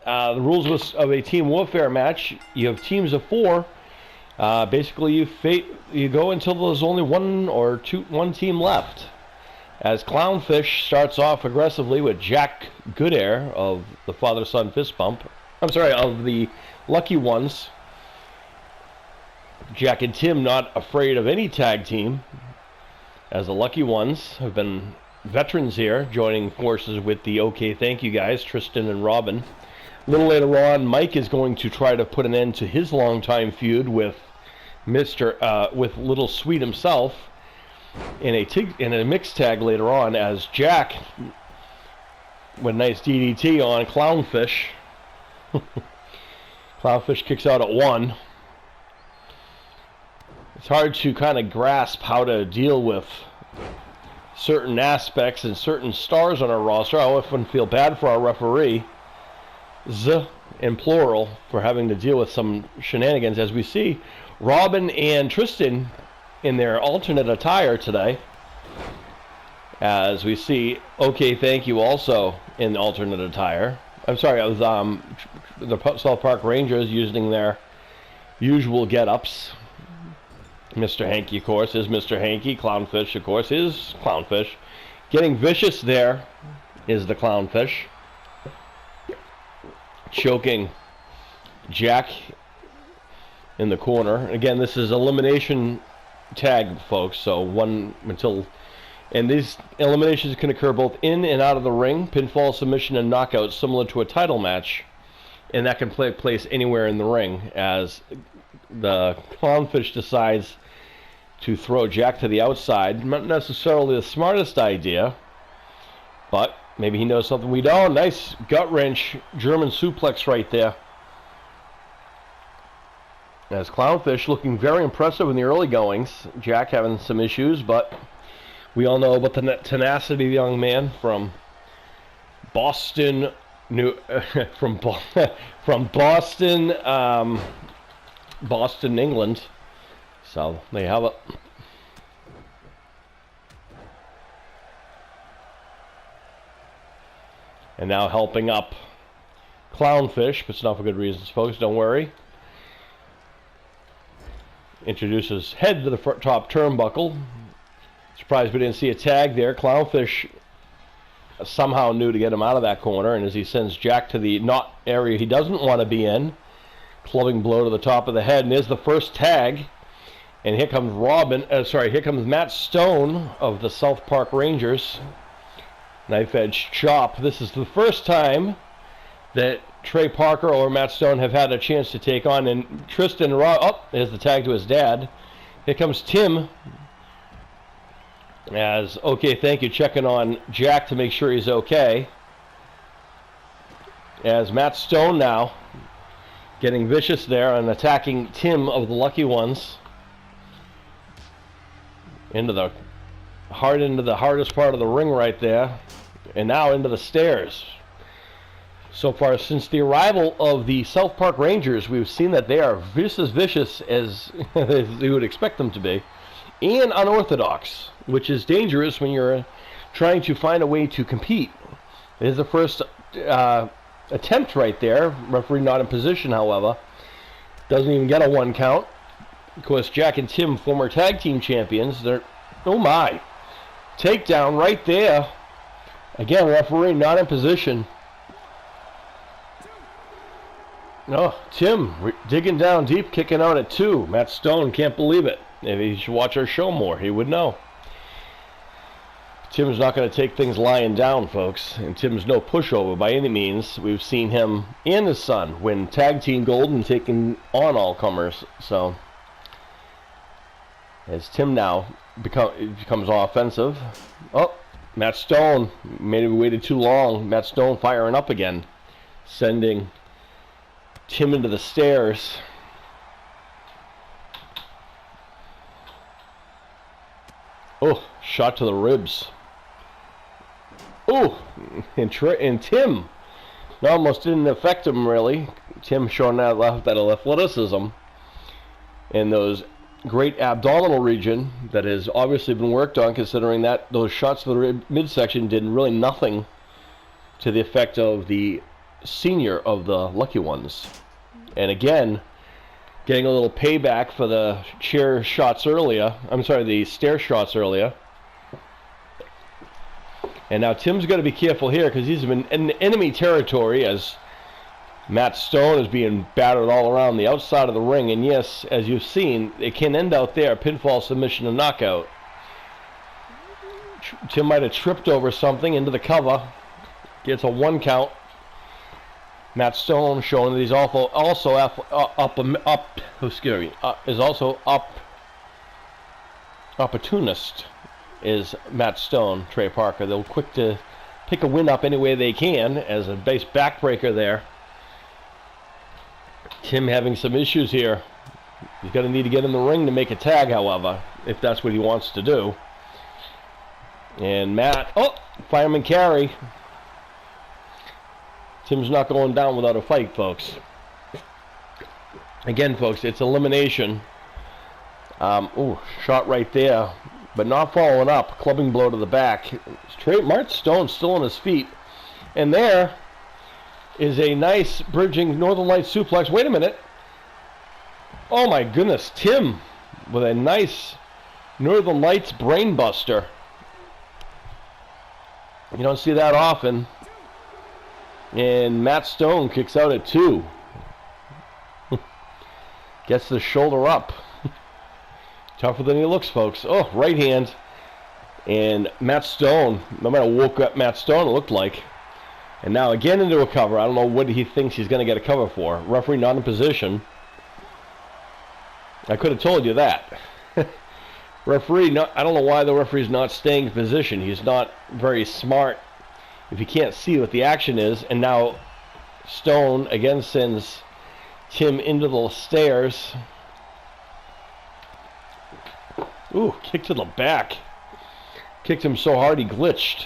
The rules of a team warfare match: you have teams of 4. Basically, you go until there's only one team left. As Clownfish starts off aggressively with Jack Goodair of the father-son fist bump. I'm sorry, of the Lucky Ones. Jack and Tim not afraid of any tag team, as the Lucky Ones have been veterans here, joining forces with the OK Thank You guys, Tristan and Robin. A little later on, Mike is going to try to put an end to his longtime feud with with Little Sweet himself in a mixed tag later on, as Jack with a nice DDT on Clownfish. Clownfish kicks out at 1. It's hard to kind of grasp how to deal with certain aspects and certain stars on our roster. I often feel bad for our referee, in plural, for having to deal with some shenanigans, as we see Robin and Tristan in their alternate attire today, as we see OK Thank You also in alternate attire. I'm sorry, it was the South Park Rangers using their usual get-ups. Mr. Hankey, of course, is Mr. Hankey. Clownfish, of course, is Clownfish. Getting vicious there is the Clownfish. Choking Jack in the corner. Again, this is elimination tag, folks, so and these eliminations can occur both in and out of the ring, pinfall, submission, and knockout, similar to a title match, and that can take place anywhere in the ring, as the Clownfish decides to throw Jack to the outside. Not necessarily the smartest idea, but maybe he knows something we don't. Nice gut wrench German suplex right there. As Clownfish looking very impressive in the early goings. Jack having some issues, but we all know about the tenacity of the young man from Boston, from Boston, Boston, England. So there you have it. And now helping up Clownfish, but it's not for good reasons, folks. Don't worry. Introduces head to the top turnbuckle. Surprised we didn't see a tag there. Clownfish somehow knew to get him out of that corner, and as he sends Jack to the not area he doesn't want to be in, clubbing blow to the top of the head, and there's the first tag. And here comes here comes Matt Stone of the South Park Rangers. Knife edge chop. This is the first time that Trey Parker or Matt Stone have had a chance to take on, and Tristan there's the tag to his dad. Here comes Tim, as OK Thank You checking on Jack to make sure he's okay, as Matt Stone now getting vicious there and attacking Tim of the Lucky Ones into the hardest part of the ring right there, and now into the stairs. So far, since the arrival of the South Park Rangers, we've seen that they are just as vicious as you would expect them to be, and unorthodox, which is dangerous when you're trying to find a way to compete. It is the first attempt right there. Referee not in position, however. Doesn't even get a 1 count. Of course, Jack and Tim, former tag team champions. Oh my. Takedown right there. Again, referee not in position. Oh, Tim digging down deep, kicking out at 2. Matt Stone can't believe it. If he should watch our show more, he would know. Tim's not going to take things lying down, folks. And Tim's no pushover by any means. We've seen him and his son win tag team gold and taking on all comers. So, as Tim now becomes offensive. Oh, Matt Stone. Maybe we waited too long. Matt Stone firing up again, sending Tim into the stairs. Oh, shot to the ribs. Oh, and Tim almost didn't affect him, really. Tim showing that athleticism and those great abdominal region that has obviously been worked on, considering that those shots to the midsection did really nothing to the effect of the senior of the lucky ones. And again, getting a little payback for the chair shots earlier. I'm sorry, the stair shots earlier. And now Tim's got to be careful here because he's been in enemy territory as Matt Stone is being battered all around the outside of the ring. And yes, as you've seen, it can end out there, pinfall, submission, and knockout. Tim might have tripped over something into the cover. Gets a 1 count. Matt Stone showing that he's opportunist is Matt Stone, Trey Parker. They're quick to pick a win up any way they can as a base backbreaker there. Tim having some issues here. He's going to need to get in the ring to make a tag, however, if that's what he wants to do. And Matt, fireman carry. Tim's not going down without a fight, folks. Again, folks, it's elimination. Shot right there, but not following up. Clubbing blow to the back. Matt Stone still on his feet. And there is a nice bridging Northern Lights suplex. Wait a minute. Oh my goodness, Tim with a nice Northern Lights brainbuster. You don't see that often. And Matt Stone kicks out at 2. Gets the shoulder up. Tougher than he looks, folks. Oh, right hand. And Matt Stone, no matter what woke up Matt Stone, it looked like. And now again into a cover. I don't know what he thinks he's going to get a cover for. Referee not in position. I could have told you that. Referee, I don't know why the referee's not staying in position. He's not very smart if he can't see what the action is. And now Stone again sends Tim into the stairs. Ooh, kick to the back. Kicked him so hard he glitched.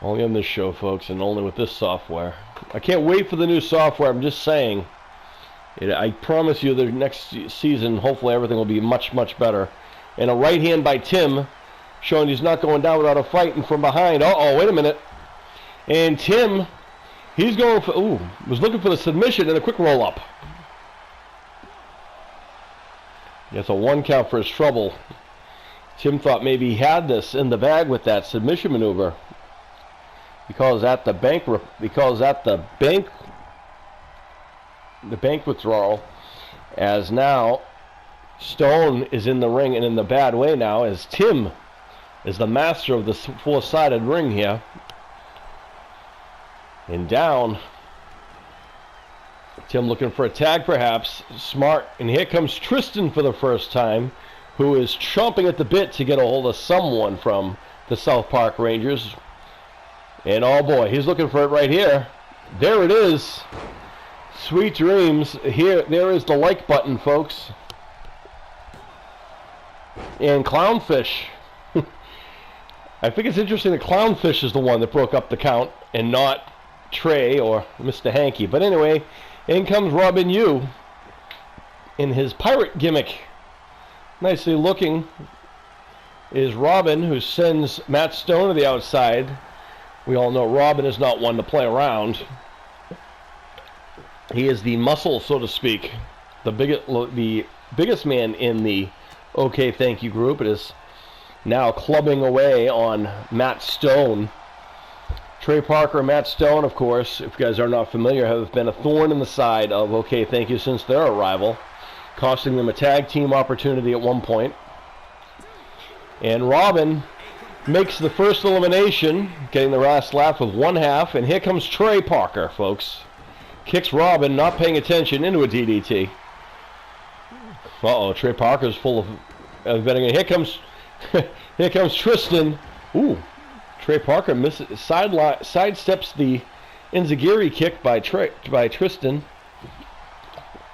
Only on this show, folks, and only with this software. I can't wait for the new software, I'm just saying. I promise you the next season, hopefully everything will be much, much better. And a right hand by Tim, showing he's not going down without a fight, and from behind, wait a minute. And Tim, he's going for, was looking for the submission and a quick roll up. That's a 1 count for his trouble. Tim thought maybe he had this in the bag with that submission maneuver. Because at the bank withdrawal, as now Stone is in the ring and in the bad way now, as Tim is the master of the 4-sided ring here. And down. Tim looking for a tag perhaps. Smart. And here comes Tristan for the first time, who is chomping at the bit to get a hold of someone from the South Park Rangers. And oh boy, he's looking for it right here. There it is. Sweet dreams. There is the like button, folks. And Clownfish. I think it's interesting that Clownfish is the one that broke up the count and not Trey or Mr. Hankey. But anyway, in comes Robin Yu in his pirate gimmick. Nicely looking is Robin, who sends Matt Stone to the outside. We all know Robin is not one to play around. He is the muscle, so to speak. The biggest man in the OK Thank You group. It is now clubbing away on Matt Stone. Trey Parker and Matt Stone, of course, if you guys are not familiar, have been a thorn in the side of OK Thank You since their arrival, costing them a tag team opportunity at one point. And Robin makes the first elimination, getting the last laugh with 1/2, and here comes Trey Parker, folks. Kicks Robin, not paying attention, into a DDT. Trey Parker's full of betting. Here comes Tristan. Ooh, Trey Parker sidesteps the Enziguri kick by Tristan.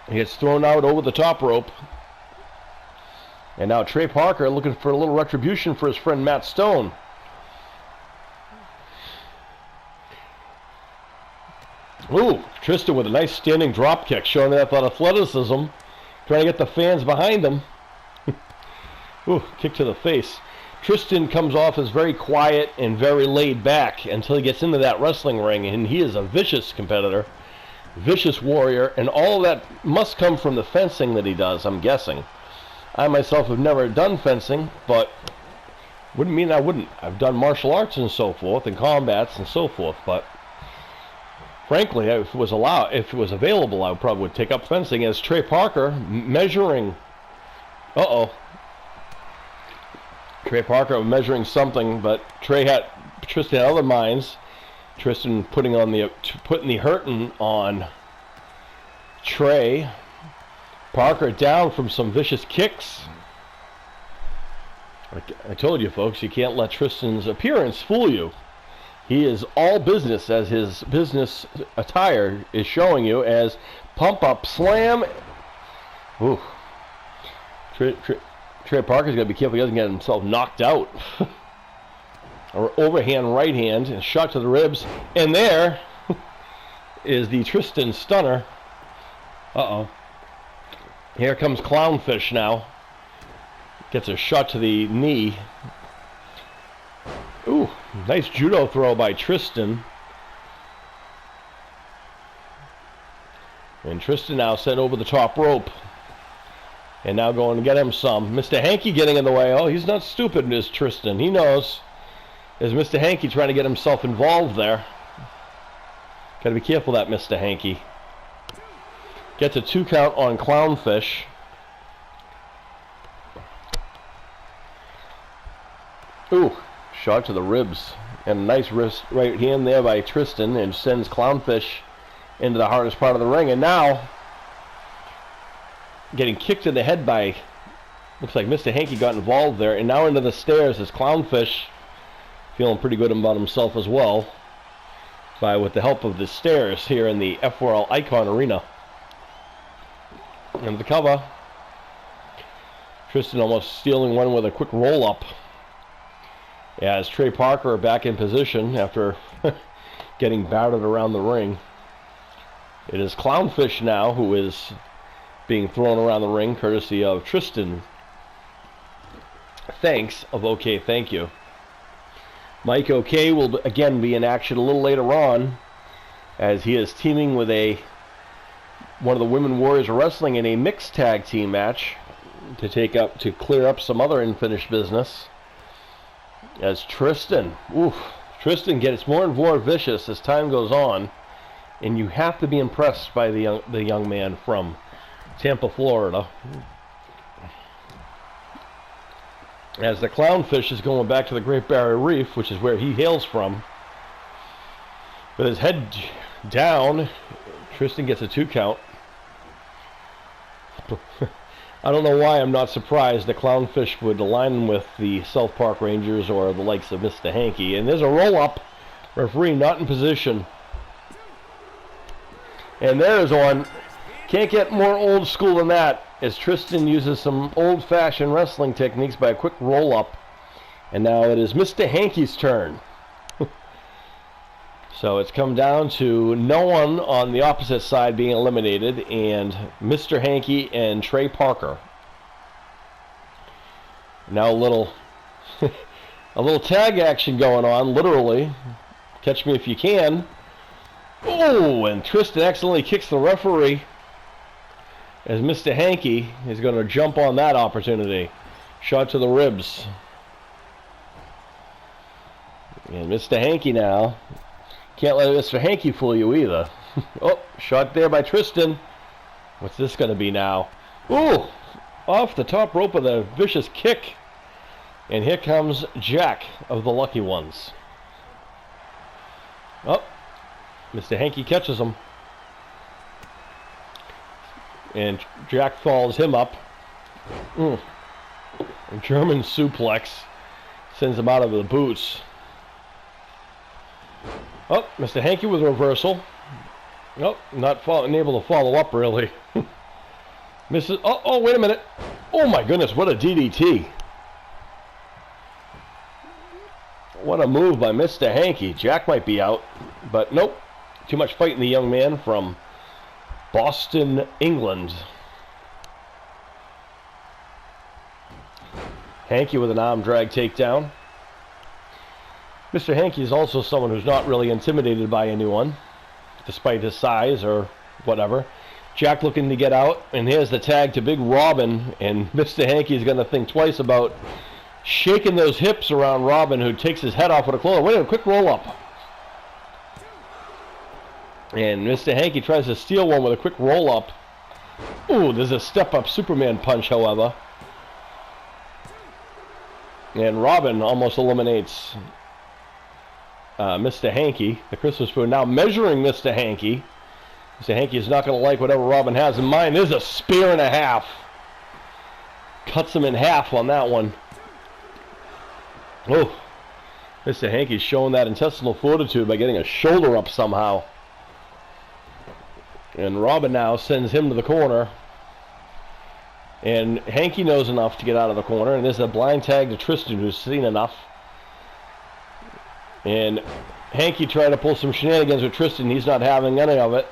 He gets thrown out over the top rope. And now Trey Parker looking for a little retribution for his friend Matt Stone. Ooh, Tristan with a nice standing drop kick, showing that athleticism, trying to get the fans behind him. Ooh, kick to the face. Tristan comes off as very quiet and very laid back until he gets into that wrestling ring, and he is a vicious competitor, vicious warrior, and all of that must come from the fencing that he does, I'm guessing. I myself have never done fencing, but wouldn't mean I wouldn't. I've done martial arts and so forth, and combats and so forth, but frankly, if it was available, I probably would take up fencing. As Trey Parker measuring, Trey Parker measuring something, but Tristan had other minds. Tristan putting the hurting on Trey. Parker down from some vicious kicks. I told you, folks, you can't let Tristan's appearance fool you. He is all business, as his business attire is showing you, as pump up slam. Ooh. Trey Parker's got to be careful he doesn't get himself knocked out. Or overhand right hand and shot to the ribs. And there is the Tristan stunner. Here comes Clownfish now. Gets a shot to the knee. Ooh, nice judo throw by Tristan. And Tristan now sent over the top rope. And now going to get him some. Mr. Hankey getting in the way. Oh, he's not stupid, is Tristan. He knows. There's Mr. Hankey trying to get himself involved there. Got to be careful of that Mr. Hankey. Gets a 2 count on Clownfish. Ooh, shot to the ribs. And a nice wrist right hand there by Tristan, and sends Clownfish into the hardest part of the ring. And now, getting kicked in the head by, looks like Mr. Hankey got involved there. And now into the stairs is Clownfish, feeling pretty good about himself as well, with the help of the stairs here in the F4L Icon Arena. And the cover. Tristan almost stealing one with a quick roll-up. As Trey Parker back in position after getting battered around the ring. It is Clownfish now who is being thrown around the ring, courtesy of Tristan. Thanks of OK, thank you. Mike OK will again be in action a little later on, as he is teaming with one of the Women Warriors of Wrestling in a mixed tag team match to clear up some other unfinished business. As Tristan gets more and more vicious as time goes on, and you have to be impressed by the young man from Tampa, Florida. As the Clownfish is going back to the Great Barrier Reef, which is where he hails from, with his head down, Tristan gets a 2 count. I don't know why I'm not surprised the Clownfish would align with the South Park Rangers or the likes of Mr. Hankey. And there's a roll-up. Referee not in position. And there's one. Can't get more old school than that, as Tristan uses some old-fashioned wrestling techniques by a quick roll-up. And now it is Mr. Hankey's turn. So it's come down to no one on the opposite side being eliminated, and Mr. Hankey and Trey Parker. Now a little tag action going on, literally. Catch me if you can. Oh, and Tristan accidentally kicks the referee, as Mr. Hankey is going to jump on that opportunity. Shot to the ribs. And Mr. Hankey now. Can't let Mr. Hankey fool you either. Oh, shot there by Tristan. What's this going to be now? Ooh, off the top rope with a vicious kick. And here comes Jack of the Lucky Ones. Oh, Mr. Hankey catches him. And Jack follows him up. A German suplex. Sends him out of the boots. Oh, Mr. Hankey with a reversal. Nope, not able to follow up, really. Misses. Oh, wait a minute. Oh, my goodness, what a DDT. What a move by Mr. Hankey. Jack might be out, but nope. Too much fighting the young man from Boston, England. Hankey with an arm drag takedown. Mr. Hankey is also someone who's not really intimidated by anyone, despite his size or whatever. Jack looking to get out, and here's the tag to Big Robin, and Mr. Hankey is going to think twice about shaking those hips around Robin, who takes his head off with a clothesline. Wait a quick roll-up. And Mr. Hankey tries to steal one with a quick roll-up. Ooh, there's a step-up Superman punch, however. And Robin almost eliminates Mr. Hankey, the Christmas spoon. Now measuring Mr. Hankey. Mr. Hankey is not going to like whatever Robin has in mind. There's a spear and a half. Cuts him in half on that one. Oh, Mr. Hankey's showing that intestinal fortitude by getting a shoulder up somehow. And Robin now sends him to the corner. And Hankey knows enough to get out of the corner. And there's a blind tag to Tristan, who's seen enough. And Hankey tried to pull some shenanigans with Tristan. He's not having any of it.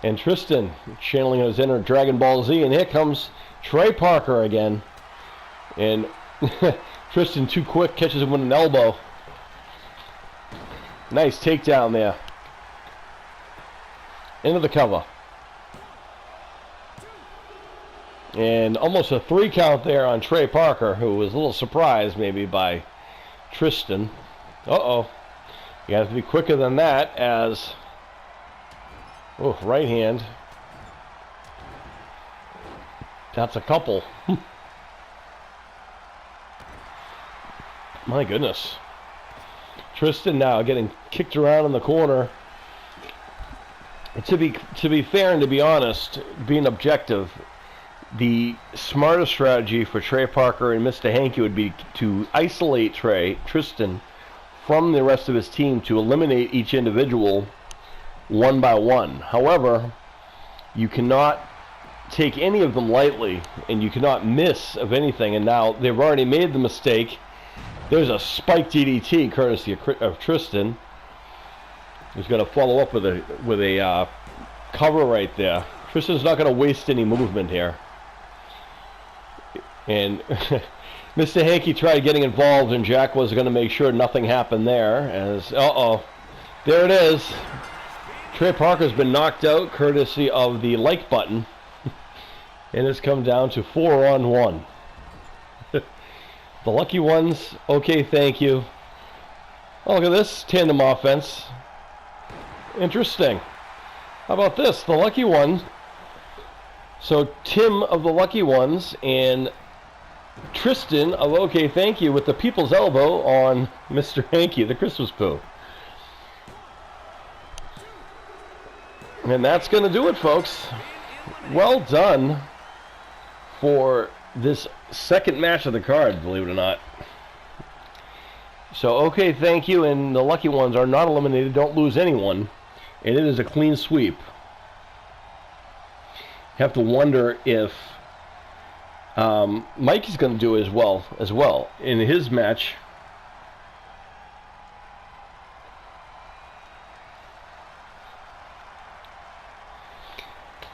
And Tristan channeling his inner Dragon Ball Z. And here comes Trey Parker again. And Tristan, too quick, catches him with an elbow. Nice takedown there. Into the cover. And almost a 3 count there on Trey Parker, who was a little surprised maybe by Tristan. Uh-oh. You have to be quicker than that as... Oh, right hand. That's a couple. My goodness. Tristan now getting kicked around in the corner. To be fair and to be honest, being objective, the smartest strategy for Trey Parker and Mr. Hankey would be to isolate Tristan from the rest of his team to eliminate each individual one by one. However, you cannot take any of them lightly, and you cannot miss of anything. And now they've already made the mistake. There's a spike DDT courtesy of Tristan. He's going to follow up with a cover right there. Tristan's not going to waste any movement here. And Mr. Hankey tried getting involved, and Jack was going to make sure nothing happened there. As there it is. Trey Parker's been knocked out courtesy of the like button. And it's come down to 4-on-1. The lucky ones, okay, thank you. Oh, look at this tandem offense. Interesting. How about this? The lucky one. So Tim of the lucky ones and Tristan of okay, thank you with the people's elbow on Mr. Hankey, the Christmas poo. And that's going to do it, folks. Well done for this second match of the card, believe it or not. So, okay, thank you, and the lucky ones are not eliminated. Don't lose anyone. And it is a clean sweep. Have to wonder if Mike is going to do as well in his match.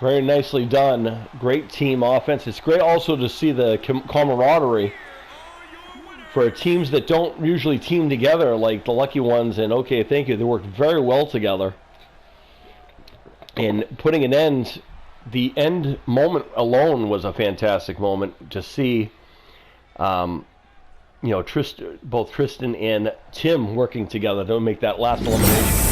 Very nicely done. Great team offense. It's great also to see the camaraderie for teams that don't usually team together, like the lucky ones and okay, thank you. They worked very well together. And putting an end, the end moment alone was a fantastic moment to see, both Tristan and Tim working together to make that last elimination.